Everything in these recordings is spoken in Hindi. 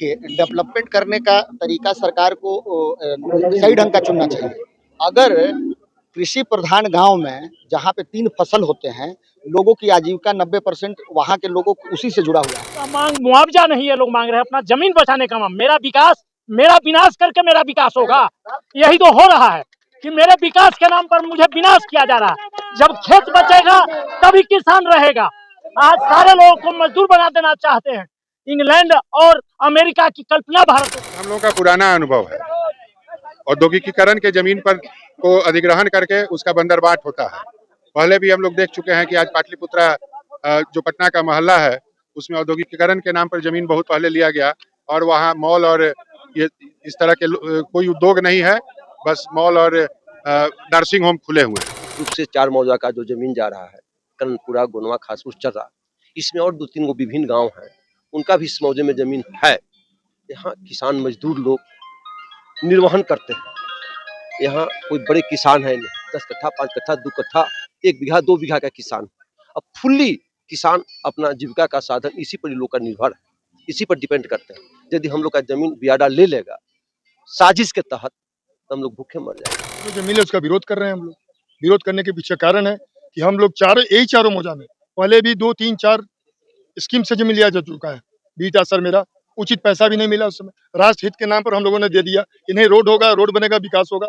डेवलपमेंट करने का तरीका सरकार को सही ढंग का चुनना चाहिए। अगर कृषि प्रधान गांव में जहां पे 3 फसल होते हैं, लोगों की आजीविका 90% वहां के लोगों को उसी से जुड़ा हुआ है। मांग मुआवजा नहीं है, लोग मांग रहे हैं अपना जमीन बचाने का। मेरा विकास, मेरा विनाश करके मेरा विकास होगा, यही तो हो रहा है कि मेरे विकास के नाम पर मुझे विनाश किया जा रहा है। जब खेत बचेगा तभी किसान रहेगा। आज सारे लोगों को मजदूर बना देना चाहते हैं। इंग्लैंड और अमेरिका की कल्पना भारत। हम लोगों का पुराना अनुभव है, औद्योगिकीकरण के जमीन पर को अधिग्रहण करके उसका बंदरबाट होता है। पहले भी हम लोग देख चुके हैं कि आज पाटलिपुत्रा जो पटना का मोहल्ला है, उसमें औद्योगिकीकरण के नाम पर जमीन बहुत पहले लिया गया और वहाँ मॉल और ये इस तरह के कोई उद्योग नहीं है, बस मॉल और नर्सिंग होम खुले हुए हैं। रूप से 4 मौजा का जो जमीन जा रहा है, कर्णपुरा, गोनवा, खासपुर, चर्रा, इसमें और 2-3 विभिन्न गांव हैं, उनका भी इस मौजे में जमीन है। यहाँ किसान मजदूर लोग निर्वहन करते हैं। यहाँ कोई बड़े किसान है नहीं, 10 कट्ठा, 5 कट्ठा, 2 कट्ठा, 1 बीघा, 2 बीघा का किसान। अब फुल्ली किसान अपना जीविका का साधन इसी पर लोग का निर्भर है, इसी पर डिपेंड करते हैं। यदि हम लोग का जमीन बियाडा ले लेगा साजिश के तहत, तो हम लोग भूखे मर जाएंगे। जो जमीन है उसका विरोध कर रहे हैं हम लोग। विरोध करने के पीछे कारण है कि हम लोग चारों मौजा में पहले भी 2, 3, 4 स्कीम से जमीन लिया जा चुका है। बीटा सर मेरा उचित पैसा भी नहीं मिला उस समय। राष्ट्र हित के नाम पर हम लोगों ने दे दिया कि नहीं, रोड होगा, रोड बनेगा, विकास होगा।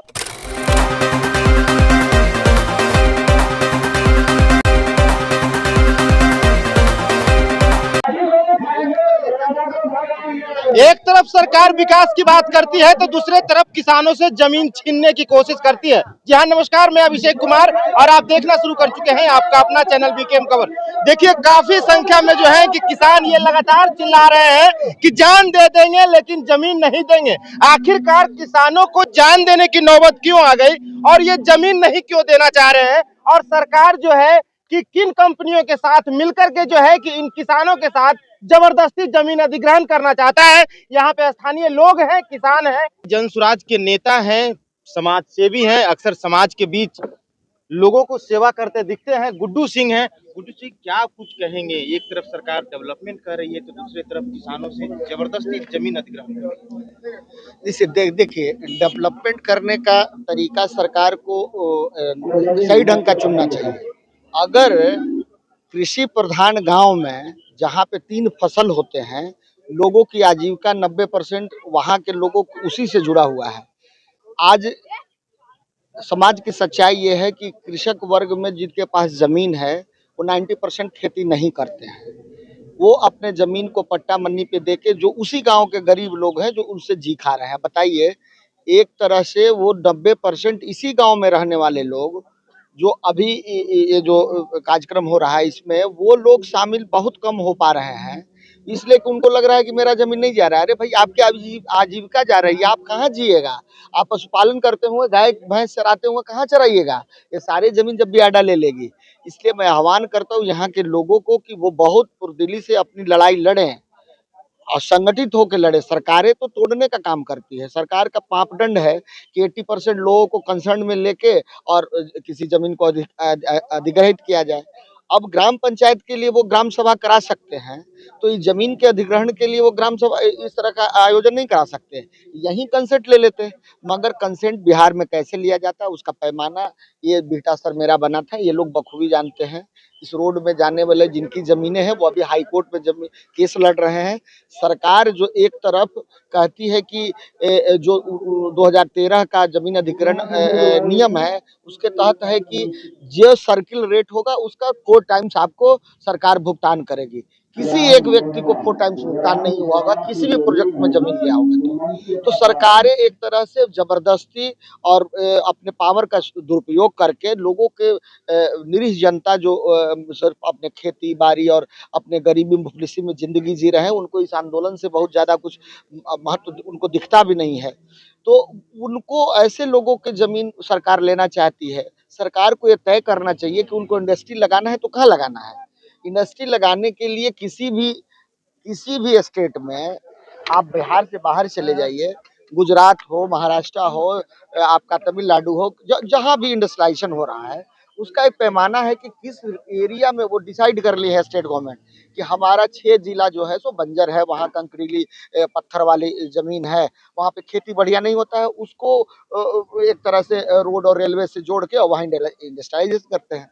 एक तरफ सरकार विकास की बात करती है तो दूसरे तरफ किसानों से जमीन छीनने की कोशिश करती है। जी हाँ, नमस्कार, मैं अभिषेक कुमार और आप देखना शुरू कर चुके हैं आपका अपना चैनल बीकेएम खबर। देखिए, काफी संख्या में जो है कि किसान ये लगातार चिल्ला रहे हैं कि जान दे देंगे लेकिन जमीन नहीं देंगे। आखिरकार किसानों को जान देने की नौबत क्यों आ गई और ये जमीन नहीं क्यों देना चाह रहे हैं, और सरकार जो है कि किन कंपनियों के साथ मिलकर के जो है कि इन किसानों के साथ जबरदस्ती जमीन अधिग्रहण करना चाहता है। यहाँ पे स्थानीय लोग हैं, किसान हैं, जन स्वराज के नेता हैं, समाज सेवी हैं, अक्सर समाज के बीच लोगों को सेवा करते दिखते हैं। गुड्डू सिंह हैं। गुड्डू सिंह, क्या कुछ कहेंगे? एक तरफ सरकार डेवलपमेंट कर रही है तो दूसरी तरफ किसानों से जबरदस्ती जमीन अधिग्रहण। देखिए, डेवलपमेंट करने का तरीका सरकार को सही ढंग का चुनना चाहिए। अगर कृषि प्रधान गांव में जहां पे 3 फसल होते हैं, लोगों की आजीविका 90% वहां के लोगों को उसी से जुड़ा हुआ है। आज समाज की सच्चाई ये है कि कृषक वर्ग में जिनके पास जमीन है वो 90% खेती नहीं करते हैं। वो अपने जमीन को पट्टा मन्नी पे देके, जो उसी गांव के गरीब लोग हैं जो उनसे जी खा रहे हैं। बताइए, एक तरह से वो 90% इसी गांव में रहने वाले लोग, जो अभी ये जो कार्यक्रम हो रहा है इसमें वो लोग शामिल बहुत कम हो पा रहे हैं, इसलिए कि उनको लग रहा है कि मेरा जमीन नहीं जा रहा है। अरे भाई, आपकी आजीविका जा रही है, आप कहाँ जिएगा? आप पशुपालन करते हुए, गाय भैंस चराते हुए कहाँ चराइएगा? ये सारी जमीन जब बियाडा ले लेगी। इसलिए मैं आह्वान करता हूँ यहाँ के लोगों को कि वो बहुत पुरदिली से अपनी लड़ाई लड़ें और संगठित होकर लड़े। सरकारें तो तोड़ने का काम करती है। सरकार का मापदंड है कि 80% लोगों को कंसर्न में लेके और किसी जमीन को अधिग्रहित किया जाए। अब ग्राम पंचायत के लिए वो ग्राम सभा करा सकते हैं, तो इस जमीन के अधिग्रहण के लिए वो ग्राम सभा इस तरह का आयोजन नहीं करा सकते, यहीं कंसेंट ले लेते हैं। मगर कंसेंट बिहार में कैसे लिया जाता है उसका पैमाना ये बीटा सर मेरा बना था, ये लोग बखूबी जानते हैं। इस रोड में जाने वाले जिनकी जमीनें हैं वो अभी हाई कोर्ट में जमीन केस लड़ रहे हैं। सरकार जो एक तरफ कहती है कि जो 2013 का जमीन अधिग्रहण नियम है उसके तहत है कि जो सर्किल रेट होगा उसका 4 टाइम्स आपको सरकार भुगतान करेगी। किसी एक व्यक्ति को 4 टाइम्स भुगतान नहीं हुआ होगा किसी भी प्रोजेक्ट में जमीन लिया होगा। तो सरकारें एक तरह से जबरदस्ती और अपने पावर का दुरुपयोग करके लोगों के निरीह जनता जो सिर्फ अपने खेती बाड़ी और अपने गरीबी मुफलिसी में जिंदगी जी रहे हैं, उनको इस आंदोलन से बहुत ज्यादा कुछ महत्व उनको दिखता भी नहीं है। तो उनको ऐसे लोगों की जमीन सरकार लेना चाहती है। सरकार को यह तय करना चाहिए कि उनको इंडस्ट्री लगाना है तो कहाँ लगाना है। इंडस्ट्री लगाने के लिए किसी भी स्टेट में, आप बिहार से बाहर चले जाइए, गुजरात हो, महाराष्ट्र हो, आपका तमिलनाडु हो, जहाँ भी इंडस्ट्रियलाइजेशन हो रहा है उसका एक पैमाना है कि किस एरिया में वो डिसाइड कर ली है स्टेट गवर्नमेंट कि हमारा 6 जिला जो है सो बंजर है, वहाँ कंकरीली पत्थर वाली जमीन है, वहाँ पे खेती बढ़िया नहीं होता है, उसको एक तरह से रोड और रेलवे से जोड़ के और वहाँ इंडस्ट्रियलाइजेशन करते हैं।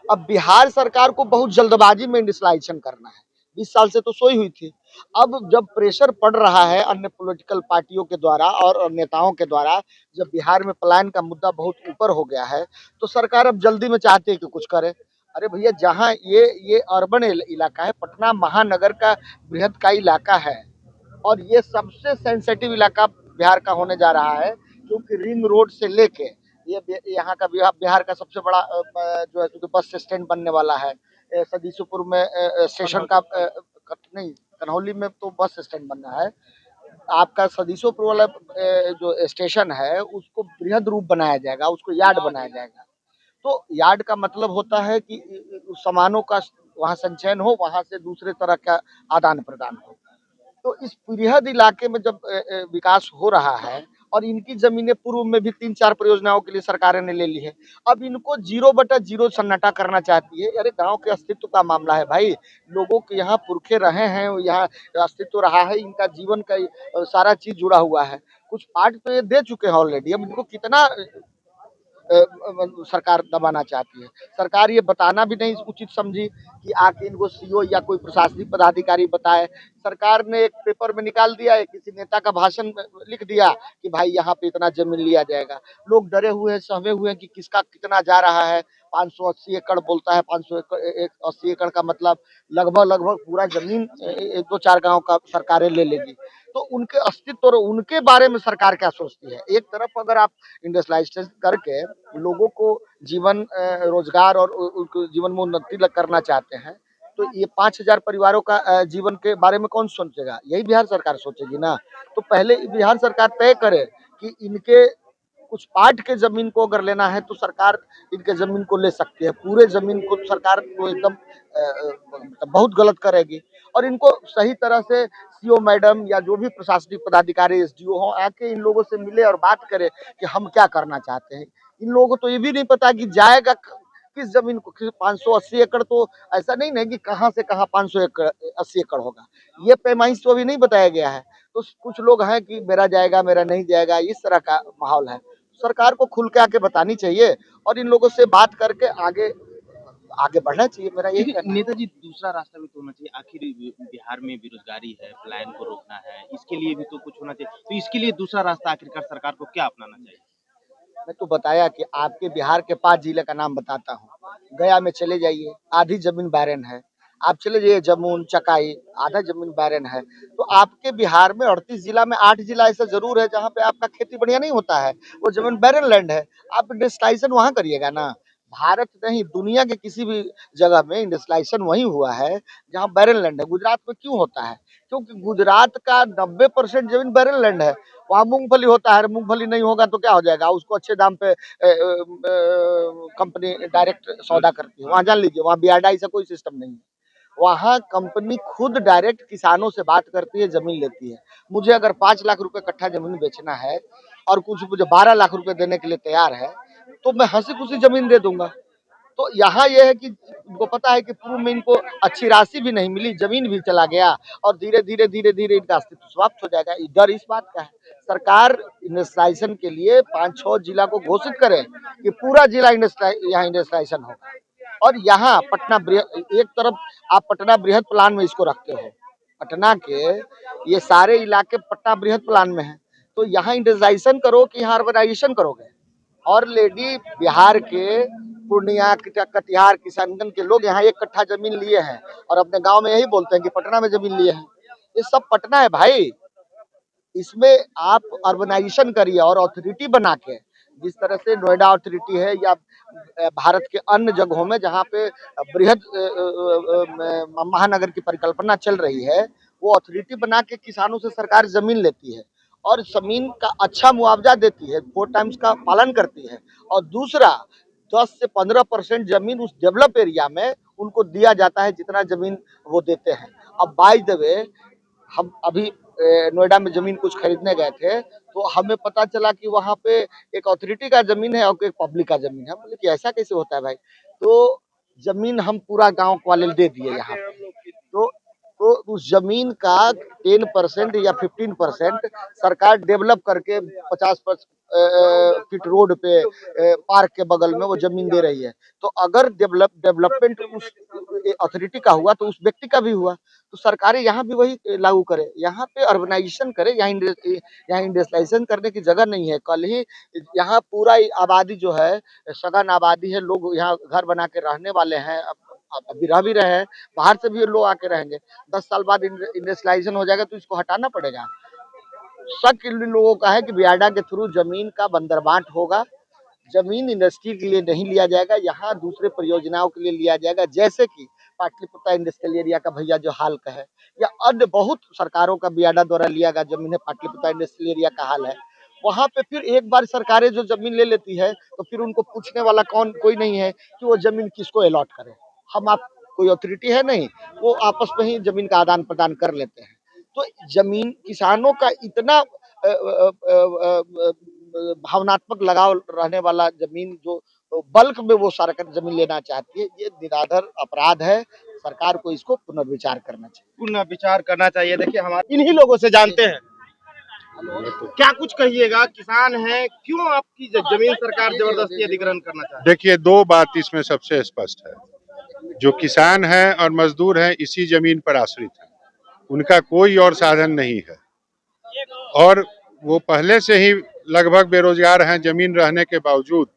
अब बिहार सरकार को बहुत जल्दबाजी में इंडस्ट्रियलाइजेशन करना है, 20 साल से तो सोई हुई थी। अब जब प्रेशर पड़ रहा है अन्य पॉलिटिकल पार्टियों के द्वारा और नेताओं के द्वारा, जब बिहार में पलायन का मुद्दा बहुत ऊपर हो गया है, तो सरकार अब जल्दी में चाहती है कि कुछ करे। अरे भैया, जहाँ ये अर्बन इलाका है, पटना महानगर का बृहद का इलाका है और ये सबसे सेंसिटिव इलाका बिहार का होने जा रहा है, क्योंकि रिंग रोड से लेके यहाँ का बिहार का सबसे बड़ा जो है तो बस स्टैंड बनने वाला है। सदीसुपुर में स्टेशन का नहीं, कन्हौली में तो बस स्टैंड बनना है। आपका सदीसुपुर वाला जो स्टेशन है उसको बृहद रूप बनाया जाएगा, उसको यार्ड बनाया जाएगा। तो यार्ड का मतलब होता है कि सामानों का वहाँ संचयन हो, वहाँ से दूसरे तरह का आदान प्रदान हो। तो इस बृहद इलाके में जब विकास हो रहा है और इनकी जमीनें पूर्व में भी 3-4 परियोजनाओं के लिए सरकारें ने ले ली है, अब इनको 0/0 सन्नाटा करना चाहती है। अरे गांव के अस्तित्व का मामला है भाई, लोगों के यहाँ पुरखे रहे हैं, यहाँ अस्तित्व रहा है, इनका जीवन का सारा चीज जुड़ा हुआ है। कुछ पार्ट तो ये दे चुके हैं ऑलरेडी, अब इनको कितना सरकार दबाना चाहती है। सरकार ये बताना भी नहीं उचित समझी कि आके इनको सीओ या कोई प्रशासनिक पदाधिकारी बताए। सरकार ने एक पेपर में निकाल दिया है, किसी नेता का भाषण लिख दिया कि भाई यहाँ पे इतना जमीन लिया जाएगा। लोग डरे हुए हैं, सहमे हुए हैं कि किसका कितना जा रहा है। 580 एकड़ बोलता है, 580 एकड़ का मतलब लगभग पूरा जमीन 2-4 गांव का सरकारें ले लेगी। तो उनके अस्तित्व और उनके बारे में सरकार क्या सोचती है। एक तरफ अगर आप इंडस्ट्रियलाइजेशन करके लोगों को जीवन रोजगार और उनके जीवन में उन्नति करना चाहते हैं, तो ये 5,000 परिवारों का जीवन के बारे में कौन सोचेगा? यही बिहार सरकार सोचेगी ना। तो पहले बिहार सरकार तय करे कि इनके कुछ पार्ट के जमीन को अगर लेना है तो सरकार इनके जमीन को ले सकती है। पूरे जमीन को सरकार को एकदम बहुत गलत करेगी और इनको सही तरह से सीओ मैडम या जो भी प्रशासनिक पदाधिकारी एसडीओ हो आके इन लोगों से मिले और बात करे कि हम क्या करना चाहते हैं। इन लोगों को तो ये भी नहीं पता कि जाएगा किस जमीन को। 580 एकड़ तो ऐसा नहीं है कि कहाँ से कहाँ 580 एकड़ होगा, ये पैमाइश तो अभी नहीं बताया गया है। तो कुछ लोग हैं कि मेरा जाएगा मेरा नहीं जाएगा, इस तरह का माहौल है। सरकार को खुल के आके बतानी चाहिए और इन लोगों से बात करके आगे आगे बढ़ना चाहिए। मेरा यही कहना है। नेताजी, दूसरा रास्ता भी तो होना चाहिए। आखिर बिहार में बेरोजगारी है, पलायन को रोकना है, इसके लिए भी तो कुछ होना चाहिए। तो इसके लिए दूसरा रास्ता आखिरकार सरकार को क्या अपनाना चाहिए? मैं तो बताया कि आपके बिहार के 5 जिले का नाम बताता हूँ। गया में चले जाइए, आधी जमीन बैरन है। आप चले जाइए जमुन, चकाई, आधा जमीन बैरन है। तो आपके बिहार में 38 जिला में 8 जिला ऐसा जरूर है जहाँ पे आपका खेती बढ़िया नहीं होता है, वो जमीन बैरन लैंड है। आप इंडस्ट्रियलाइजेशन वहाँ करिएगा ना। भारत नहीं, दुनिया के किसी भी जगह में इंडस्ट्रियलाइजेशन वहीं हुआ है जहाँ बैरन लैंड है। गुजरात में क्यों होता है? क्योंकि गुजरात का 90% जमीन बैरन लैंड है। वहाँ मूंगफली होता है, मूंगफली नहीं होगा तो क्या हो जाएगा? उसको अच्छे दाम पे कंपनी डायरेक्ट सौदा करती है। वहाँ जान लीजिए, वहाँ बियाडा ऐसा कोई सिस्टम नहीं है। वहाँ कंपनी खुद डायरेक्ट किसानों से बात करती है, जमीन लेती है। मुझे अगर 5 लाख रुपए कट्ठा जमीन बेचना है और कुछ मुझे 12 लाख रुपए देने के लिए तैयार है, तो मैं हंसी खुशी जमीन दे दूंगा। तो यहाँ यह है कि इनको पता है कि पूर्व में इनको अच्छी राशि भी नहीं मिली, जमीन भी चला गया और धीरे धीरे इनका अस्तित्व समाप्त हो जाएगा। डर इस बात का है। सरकार इंडस्ट्रियलाइजेशन के लिए 5-6 जिला को घोषित करे कि पूरा जिला यहाँ इंडस्ट्रियलाइजेशन हो। और यहाँ पटना एक तरफ आप पटना बृहद प्लान में इसको रखते हो, पटना के ये सारे इलाके पटना बृहद प्लान में है, तो यहाँ इंडस्ट्रियलाइजेशन करो कि यहाँ अर्बनाइजेशन करोगे। और लेडी बिहार के पूर्णिया, कटिहार, किशनगंज के लोग यहाँ 1 कट्ठा जमीन लिए हैं और अपने गांव में यही बोलते हैं कि पटना में जमीन लिए हैं। ये सब पटना है भाई। इसमें आप अर्बनाइजेशन करिए और अथॉरिटी बना के, जिस तरह से नोएडा अथॉरिटी है या भारत के अन्य जगहों में जहाँ पे बृहद महानगर की परिकल्पना चल रही है, वो अथॉरिटी बना के किसानों से सरकार जमीन लेती है और जमीन का अच्छा मुआवजा देती है, 4 टाइम्स का पालन करती है। और दूसरा 10 से 15% जमीन उस डेवलप एरिया में उनको दिया जाता है जितना जमीन वो देते हैं। अब बाय द वे हम अभी नोएडा में जमीन कुछ खरीदने गए थे, तो हमें पता चला कि वहाँ पे एक अथॉरिटी का जमीन है और एक पब्लिक का जमीन है। बोले कि ऐसा कैसे होता है भाई? तो जमीन हम पूरा गांव वाले दे दिए यहाँ पे। तो उस जमीन का 10% या 15% सरकार डेवलप करके 50 फीट रोड पे पार्क के बगल में वो जमीन दे रही है। तो अगर डेवलपमेंट उस अथॉरिटी का हुआ तो उस व्यक्ति का भी हुआ। तो सरकारें यहाँ भी वही लागू करे, यहाँ पे अर्बनाइजेशन करे, यहाँ इंडस्ट्रियलाइजेशन करने की जगह नहीं है। कल ही यहाँ पूरा आबादी जो है सघन आबादी है, लोग यहाँ घर बना के रहने वाले हैं, अभी रह भी रहे हैं, बाहर से भी लोग आके रहेंगे। 10 साल बाद इंडस्ट्रियलाइजेशन हो जाएगा तो इसको हटाना पड़ेगा। शक इन लोगों का है कि बियाडा के थ्रू जमीन का बंदरबांट होगा। जमीन इंडस्ट्री के लिए नहीं लिया जाएगा, यहाँ दूसरे परियोजनाओं के लिए लिया जाएगा, जैसे कि पाटलिपुत्रा इंडस्ट्रियल एरिया का भैया जो हाल का है, या अन्य बहुत सरकारों का बियाडा द्वारा लिया गया जमीन है, पाटलिपुत्रा इंडस्ट्रियल एरिया का हाल है। वहां पे फिर एक बार सरकारें जो जमीन ले लेती है तो फिर उनको पूछने वाला कोई नहीं है कि वो जमीन किसको अलॉट करे। हम आप कोई अथॉरिटी है नहीं, वो आपस में ही जमीन का आदान प्रदान कर लेते हैं। तो जमीन किसानों का इतना भावनात्मक लगाव रहने वाला जमीन जो बल्क में वो सरकार जमीन लेना चाहती है, ये निराधार अपराध है। सरकार को इसको पुनर्विचार करना चाहिए। पुनः विचार करना चाहिए। देखिए हमारे इन्हीं लोगों से जानते हैं, क्या कुछ कहिएगा, किसान है, क्यों आपकी जमीन सरकार जबरदस्ती अधिग्रहण करना चाहती है? देखिए, दो बात इसमें सबसे स्पष्ट है। जो किसान है और मजदूर है इसी जमीन पर आश्रित है, उनका कोई और साधन नहीं है, और वो पहले से ही लगभग बेरोजगार हैं। जमीन रहने के बावजूद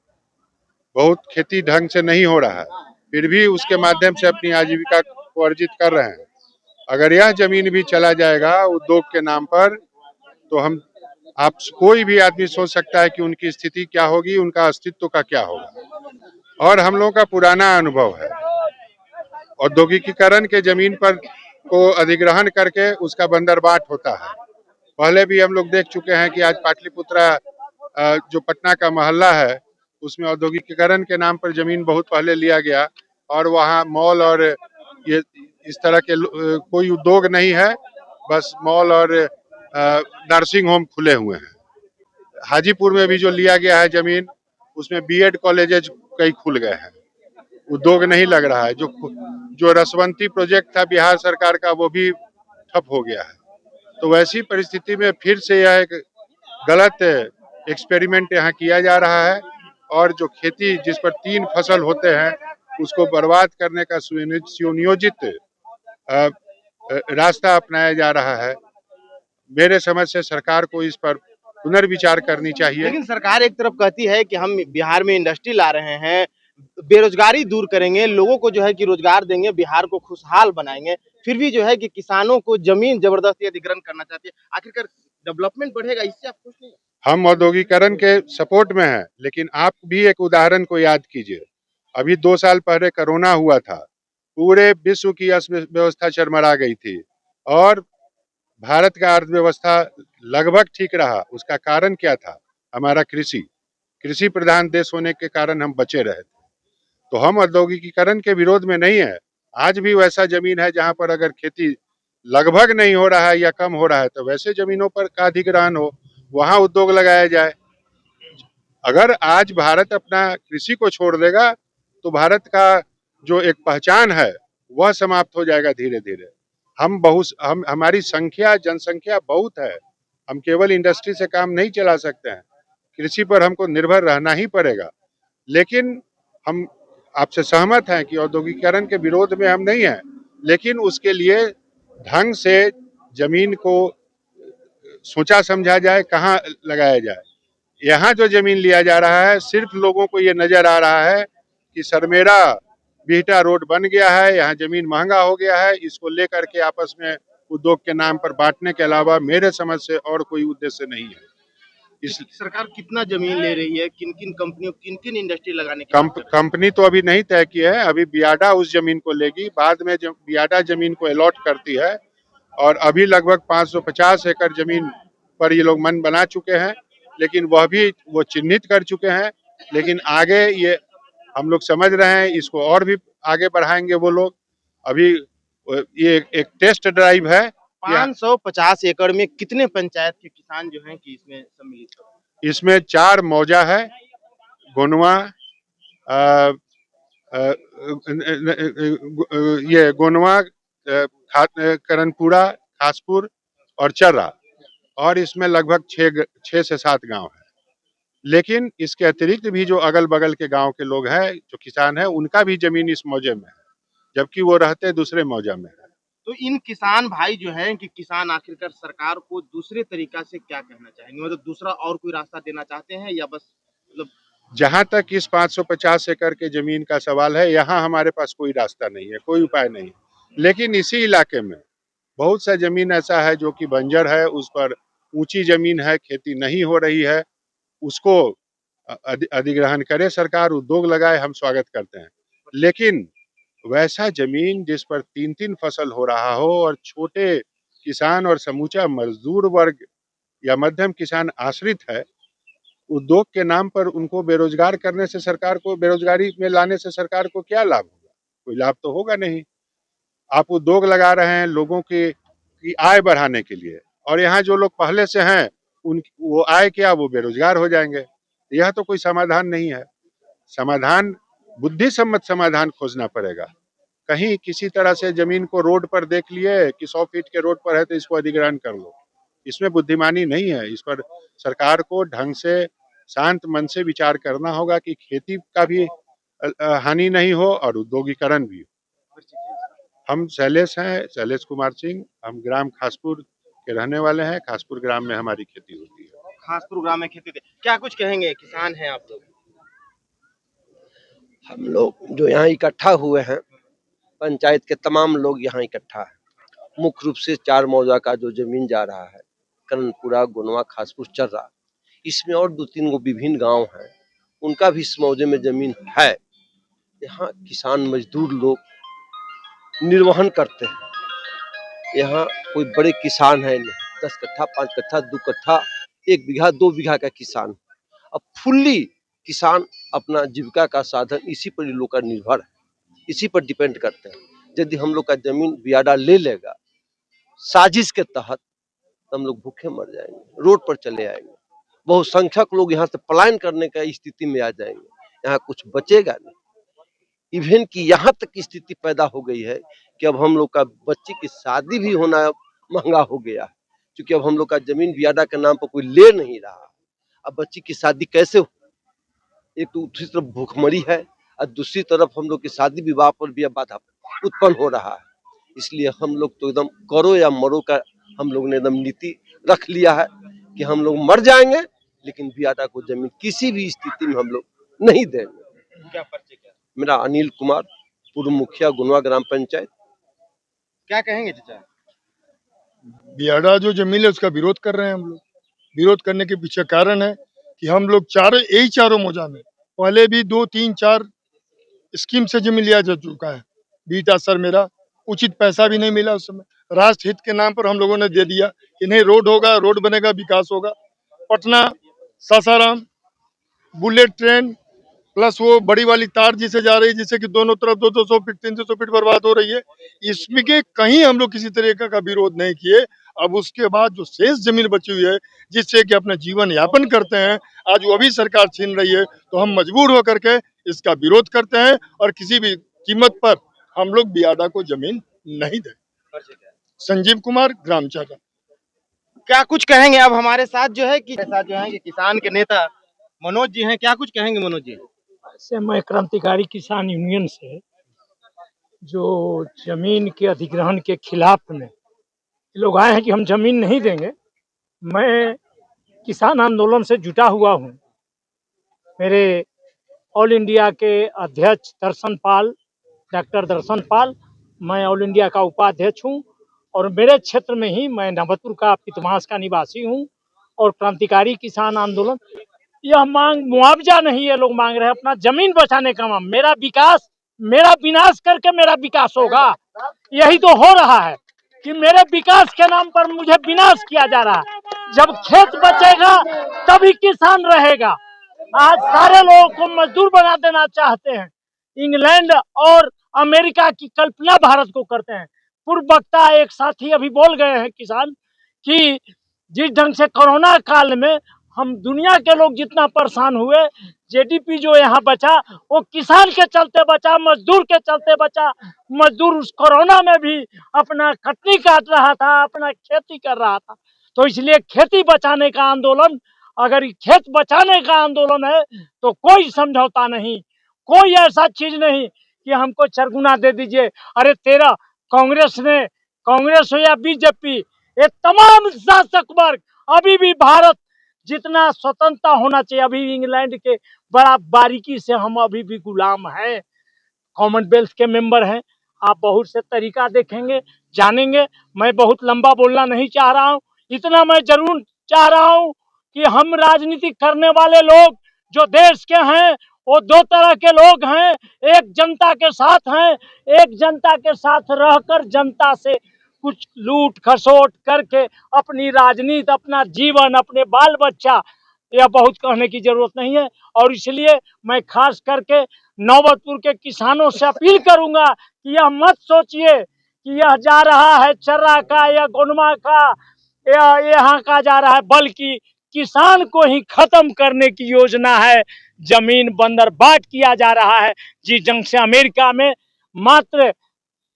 बहुत खेती ढंग से नहीं हो रहा है, फिर भी उसके माध्यम से अपनी आजीविका को अर्जित कर रहे हैं। अगर यह जमीन भी चला जाएगा उद्योग के नाम पर, तो आप कोई भी आदमी सोच सकता है कि उनकी स्थिति क्या होगी, उनका अस्तित्व का क्या होगा। और हम लोगों का पुराना अनुभव है, औद्योगिकीकरण के जमीन पर को अधिग्रहण करके उसका बंदरबाट होता है। पहले भी हम लोग देख चुके हैं कि आज पाटलिपुत्रा जो पटना का मोहल्ला है, उसमें औद्योगिकीकरण के नाम पर जमीन बहुत पहले लिया गया, और वहाँ मॉल और ये इस तरह के कोई उद्योग नहीं है, बस मॉल और नर्सिंग होम खुले हुए हैं। हाजीपुर में भी जो लिया गया है जमीन, उसमें बीएड कॉलेजेज कई खुल गए हैं, उद्योग नहीं लग रहा है। जो रसवंती प्रोजेक्ट था बिहार सरकार का, वो भी ठप हो गया है। तो वैसी परिस्थिति में फिर से यह एक गलत एक्सपेरिमेंट यहाँ किया जा रहा है, और जो खेती जिस पर 3 फसल होते हैं उसको बर्बाद करने का सुनियोजित रास्ता अपनाया जा रहा है। मेरे समझ से सरकार को इस पर पुनर्विचार करनी चाहिए। लेकिन सरकार एक तरफ कहती है कि हम बिहार में इंडस्ट्री ला रहे हैं, बेरोजगारी दूर करेंगे, लोगों को जो है कि रोजगार देंगे, बिहार को खुशहाल बनाएंगे, फिर भी जो है कि किसानों को जमीन जबरदस्ती अधिग्रहण करना चाहती है। आखिरकार डेवलपमेंट बढ़ेगा, इससे आप खुश नहीं? हम औद्योगिकरण के सपोर्ट में हैं, लेकिन आप भी एक उदाहरण को याद कीजिए। अभी 2 साल पहले कोरोना हुआ था, पूरे विश्व की अर्थव्यवस्था चरमरा गई थी, और भारत का अर्थव्यवस्था लगभग ठीक रहा। उसका कारण क्या था? हमारा कृषि प्रधान देश होने के कारण हम बचे रहे थे। तो हम औद्योगिकीकरण के विरोध में नहीं है। आज भी वैसा जमीन है जहां पर अगर खेती लगभग नहीं हो रहा है या कम हो रहा है, तो वैसे जमीनों पर का अधिग्रहण हो, वहां उद्योग लगाया जाए। अगर आज भारत अपना कृषि को छोड़ देगा तो भारत का जो एक पहचान है वह समाप्त हो जाएगा धीरे धीरे। हमारी जनसंख्या बहुत है, हम केवल इंडस्ट्री से काम नहीं चला सकते हैं, कृषि पर हमको निर्भर रहना ही पड़ेगा। लेकिन हम आपसे सहमत हैं कि औद्योगिकीकरण के विरोध में हम नहीं हैं, लेकिन उसके लिए ढंग से जमीन को सोचा समझा जाए, कहाँ लगाया जाए। यहाँ जो जमीन लिया जा रहा है, सिर्फ लोगों को ये नजर आ रहा है कि सरमेरा बिहटा रोड बन गया है, यहाँ जमीन महंगा हो गया है, इसको लेकर के आपस में उद्योग के नाम पर बांटने के अलावा मेरे समझ से और कोई उद्देश्य नहीं है। इस सरकार कितना जमीन ले रही है, किन किन कंपनियों, किन किन इंडस्ट्री लगाने की कंपनी तो अभी नहीं तय की है। अभी बियाडा उस जमीन को लेगी, बाद में जब बियाडा जमीन को अलॉट करती है, और अभी लगभग 550 एकड़ जमीन पर ये लोग मन बना चुके हैं, लेकिन वो चिन्हित कर चुके हैं। लेकिन आगे ये हम लोग समझ रहे हैं, इसको और भी आगे बढ़ाएंगे वो लोग। अभी ये एक टेस्ट ड्राइव है, 550 एकड़ में कितने पंचायत के किसान जो हैं कि इसमें सम्मिलित हैं? इसमें 4 मौजा है, गोनवा, अ, अ, ये गोनवा, करणपुरा, खासपुर और चर्रा, और इसमें लगभग 6 से 7 गांव है। लेकिन इसके अतिरिक्त भी जो अगल-बगल के गांव के लोग हैं, जो किसान हैं, उनका भी जमीन इस मौजे में है, जबकि वो रहते दूसरे मौजा में है। तो इन किसान भाई जो हैं कि किसान आखिरकार सरकार को दूसरे तरीका से क्या कहना चाहेंगे, मतलब दूसरा और कोई रास्ता देना चाहते हैं या बस मतलब जहां तक इस 550 एकड़ के जमीन का सवाल है, यहाँ हमारे पास कोई रास्ता नहीं है, कोई उपाय नहीं है। लेकिन इसी इलाके में बहुत सा जमीन ऐसा है जो कि बंजर है, उस पर ऊंची जमीन है, खेती नहीं हो रही है, उसको अधिग्रहण करे सरकार, उद्योग लगाए, हम स्वागत करते हैं। लेकिन वैसा जमीन जिस पर 3-3 फसल हो रहा हो और छोटे किसान और समूचा मजदूर वर्ग या मध्यम किसान आश्रित है, उद्योग के नाम पर उनको बेरोजगार करने से सरकार को, बेरोजगारी में लाने से सरकार को क्या लाभ होगा? कोई लाभ तो होगा नहीं। आप उद्योग लगा रहे हैं लोगों की आय बढ़ाने के लिए, और यहाँ जो लोग पहले से हैं उन वो आय क्या, वो बेरोजगार हो जाएंगे। यह तो कोई समाधान नहीं है। समाधान, बुद्धि सम्मत समाधान खोजना पड़ेगा। कहीं किसी तरह से जमीन को रोड पर देख लिए कि 100 फीट के रोड पर है तो इसको अधिग्रहण कर लो, इसमें बुद्धिमानी नहीं है। इस पर सरकार को ढंग से शांत मन से विचार करना होगा कि खेती का भी हानि नहीं हो और उद्योगीकरण भी हो। हम शैलेश हैं, शैलेश कुमार सिंह, हम ग्राम खासपुर के रहने वाले हैं। खासपुर ग्राम में हमारी खेती होती है। खासपुर ग्राम में खेती क्या कुछ कहेंगे, किसान हैं आप लोग? हम लोग जो यहाँ इकट्ठा हुए हैं, पंचायत के तमाम लोग यहाँ इकट्ठा है। मुख्य रूप से 4 मौजा का जो जमीन जा रहा है, करणपुरा, गोनवा, खासपुर, चर्रा, इसमें और 2-3 गो विभिन्न गांव हैं, उनका भी इस मौजे में जमीन है। यहाँ किसान मजदूर लोग निर्वहन करते हैं। यहाँ कोई बड़े किसान है नहीं, 10 कट्ठा, 5 कट्ठा, 2 कट्ठा, 1 बीघा, 2 बीघा का किसान। अब फुल्ली किसान अपना जीविका का साधन इसी पर लोग का निर्भर है, इसी पर डिपेंड करते हैं। यदि हम लोग का जमीन बियाडा ले लेगा साजिश के तहत, तो हम लोग भूखे मर जाएंगे, रोड पर चले आएंगे, बहुसंख्यक लोग यहाँ से पलायन करने का स्थिति में आ जाएंगे, यहाँ कुछ बचेगा नहीं। इवन की यहाँ तक की स्थिति पैदा हो गई है कि अब हम लोग का बच्ची की शादी भी होना महंगा हो गया है, क्योंकि अब हम लोग का जमीन बियाडा के नाम पर कोई ले नहीं रहा। अब बच्ची की शादी कैसे हो? एक तो दूसरी तरफ भूखमरी है और दूसरी तरफ हम लोग की शादी विवाह पर भी बाधा उत्पन्न हो रहा है। इसलिए हम लोग तो एकदम करो या मरो का हम लोग ने एकदम नीति रख लिया है कि हम लोग मर जाएंगे लेकिन बियाडा को जमीन किसी भी स्थिति में हम लोग नहीं देंगे। क्या परिचय क्या? मेरा अनिल कुमार, पूर्व मुखिया गुनवा ग्राम पंचायत। क्या कहेंगे चाचा? बियाडा जो जमीन है उसका विरोध कर रहे हैं हम लोग। विरोध करने के पीछे कारण है कि हम लोग चारों मौजा में पहले भी 2-3-4 स्कीम से जमीन लिया जा चुका है। बीटा सर मेरा उचित पैसा भी नहीं मिला उस समय। राष्ट्र हित के नाम पर हम लोगों ने दे दिया कि नहीं, रोड होगा, रोड बनेगा, विकास होगा। Patna Sasaram bullet train plus वो बड़ी वाली तार जिसे जा रही है, जिससे कि दोनों तरफ 200 फीट 300 फीट बर्बाद हो रही है, इसमें के कहीं हम लोग किसी तरीके का विरोध नहीं किए। अब उसके बाद जो शेष जमीन बची हुई है जिससे कि अपना जीवन यापन करते हैं, आज वो भी सरकार छीन रही है, तो हम मजबूर होकर के इसका विरोध करते हैं और किसी भी कीमत पर हम लोग बियाडा को जमीन नहीं दें। संजीव कुमार, ग्राम चर्रा। क्या कुछ कहेंगे? अब हमारे साथ जो है कि किसान के नेता मनोज जी हैं, क्या कुछ कहेंगे मनोज जी? से मैं क्रांतिकारी किसान यूनियन से जो जमीन के अधिग्रहण के खिलाफ में लोग आए हैं कि हम जमीन नहीं देंगे। मैं किसान आंदोलन से जुटा हुआ हूँ। मेरे ऑल इंडिया के अध्यक्ष दर्शन पाल, डॉक्टर दर्शन पाल, मैं ऑल इंडिया का उपाध्यक्ष हूँ और मेरे क्षेत्र में ही मैं नवतपुर का पितमास का निवासी हूँ। और क्रांतिकारी किसान आंदोलन, यह मांग मुआवजा नहीं है, लोग मांग रहे हैं अपना जमीन बचाने का मांग। मेरा विकास, मेरा विनाश करके मेरा विकास होगा, यही तो हो रहा है कि मेरे विकास के नाम पर मुझे विनाश किया जा रहा है। जब खेत बचेगा तभी किसान रहेगा। आज सारे लोगों को मजदूर बना देना चाहते हैं। इंग्लैंड और अमेरिका की कल्पना भारत को करते हैं। पूर्व वक्ता एक साथी अभी बोल गए हैं किसान कि जिस ढंग से कोरोना काल में हम दुनिया के लोग जितना परेशान हुए, जीडीपी जो यहाँ बचा वो किसान के चलते बचा, मजदूर के चलते बचा। मजदूर उस कोरोना में भी अपना खटनी काट रहा था, अपना खेती कर रहा था। तो इसलिए खेती बचाने का आंदोलन, अगर खेत बचाने का आंदोलन है तो कोई समझौता नहीं, कोई ऐसा चीज नहीं कि हमको चरगुना दे दीजिए। अरे तेरा कांग्रेस हो या बीजेपी, ये तमाम शासक वर्ग अभी भी भारत जितना स्वतंत्रता होना चाहिए, अभी इंग्लैंड के बड़ा बारीकी से हम अभी भी गुलाम हैं। कॉमनवेल्थ के मेंबर हैं, आप बहुत से तरीका देखेंगे, जानेंगे। मैं बहुत लंबा बोलना नहीं चाह रहा हूँ, इतना मैं जरूर चाह रहा हूँ कि हम राजनीति करने वाले लोग जो देश के हैं वो दो तरह के लोग हैं। एक जनता के साथ हैं, एक जनता के साथ रहकर जनता से कुछ लूट खसोट करके अपनी राजनीति, अपना जीवन, अपने बाल बच्चा, यह बहुत कहने की जरूरत नहीं है। और इसलिए मैं खास करके नौबतपुर के किसानों से अपील करूंगा कि यह मत सोचिए कि यह जा रहा है चर्रा का या गोनमा का या यहाँ का जा रहा है, बल्कि किसान को ही खत्म करने की योजना है। जमीन बंदरबाट किया जा रहा है। जिस ढंग से अमेरिका में मात्र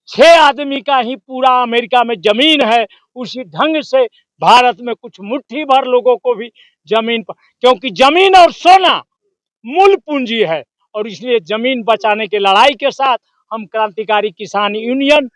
6 आदमी का ही पूरा अमेरिका में जमीन है, उसी ढंग से भारत में कुछ मुट्ठी भर लोगों को भी जमीन पर, क्योंकि जमीन और सोना मूल पूंजी है। और इसलिए जमीन बचाने के लड़ाई के साथ हम क्रांतिकारी किसान यूनियन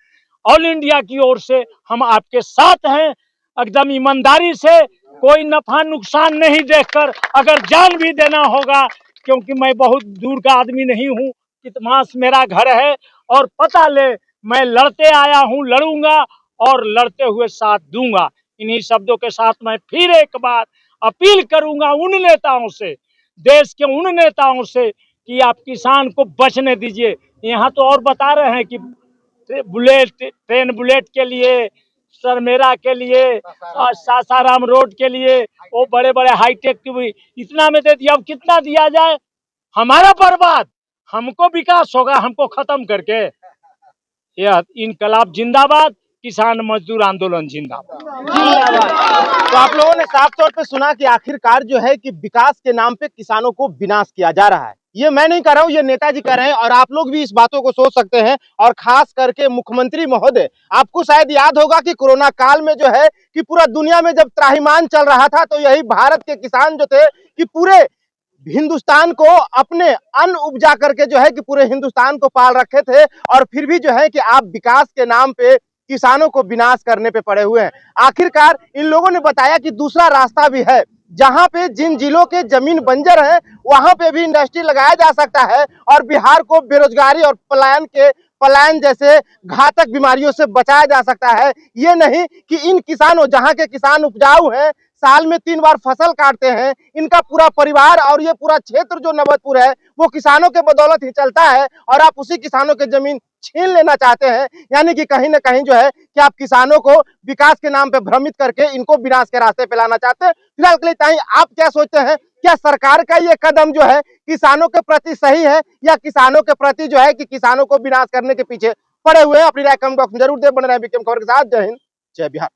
ऑल इंडिया की ओर से हम आपके साथ हैं, एकदम ईमानदारी से, कोई नफा नुकसान नहीं देखकर, अगर जान भी देना होगा, क्योंकि मैं बहुत दूर का आदमी नहीं हूँ, कितमास मेरा घर है और पता ले मैं लड़ते आया हूँ, लड़ूंगा और लड़ते हुए साथ दूंगा। इन्हीं शब्दों के साथ मैं फिर एक बार अपील करूंगा उन नेताओं से, देश के उन नेताओं से, कि आप किसान को बचने दीजिए। यहाँ तो और बता रहे हैं कि ट्रेन बुलेट के लिए, सरमेरा के लिए और सासाराम रोड के लिए वो बड़े बड़े हाईटेक की इतना में दे दिया। अब कितना दिया जाए, हमारा बर्बाद, हमको विकास होगा, हमको खत्म करके। यह इनकलाब जिंदाबाद, किसान मजदूर आंदोलन जिंदाबाद। तो आप लोगों ने साफ तौर पे सुना कि आखिरकार जो है कि विकास के नाम पे किसानों को विनाश किया जा रहा है। ये मैं नहीं कर रहा हूँ, ये नेताजी कर रहे हैं और आप लोग भी इस बातों को सोच सकते हैं। और खास करके मुख्यमंत्री महोदय, आपको शायद याद होगा कि कोरोना काल में जो है कि पूरा दुनिया में जब त्राहिमाम चल रहा था, तो यही भारत के किसान जो थे कि पूरे हिंदुस्तान को अपने अन्न उपजा करके जो है कि पूरे हिंदुस्तान को पाल रखे थे। और फिर भी जो है कि आप विकास के नाम पे किसानों को विनाश करने पे पड़े हुए हैं। आखिरकार इन लोगों ने बताया कि दूसरा रास्ता भी है, जहां पे जिन जिलों के जमीन बंजर है वहां पे भी इंडस्ट्री लगाया जा सकता है और बिहार को बेरोजगारी और पलायन जैसे घातक बीमारियों से बचाया जा सकता है। ये नहीं कि इन किसानों, जहां के किसान उपजाऊ हैं, साल में 3 बार फसल काटते हैं, इनका पूरा परिवार और ये पूरा क्षेत्र जो नवतपुर है वो किसानों के बदौलत ही चलता है, और आप उसी किसानों के जमीन छीन लेना चाहते हैं। यानी कि कहीं ना कहीं जो है कि आप किसानों को विकास के नाम पे भ्रमित करके इनको विनाश के रास्ते पे लाना चाहते हैं। फिलहाल के लिए आप क्या सोचते हैं, क्या सरकार का ये कदम जो है किसानों के प्रति सही है, या किसानों के प्रति जो है कि किसानों को विनाश करने के पीछे पड़े हुए हैं? अपनी राय कमेंट बॉक्स में जरूर दे। बने रहे बीकेएम खबर के साथ। जय हिंद, जय बिहार।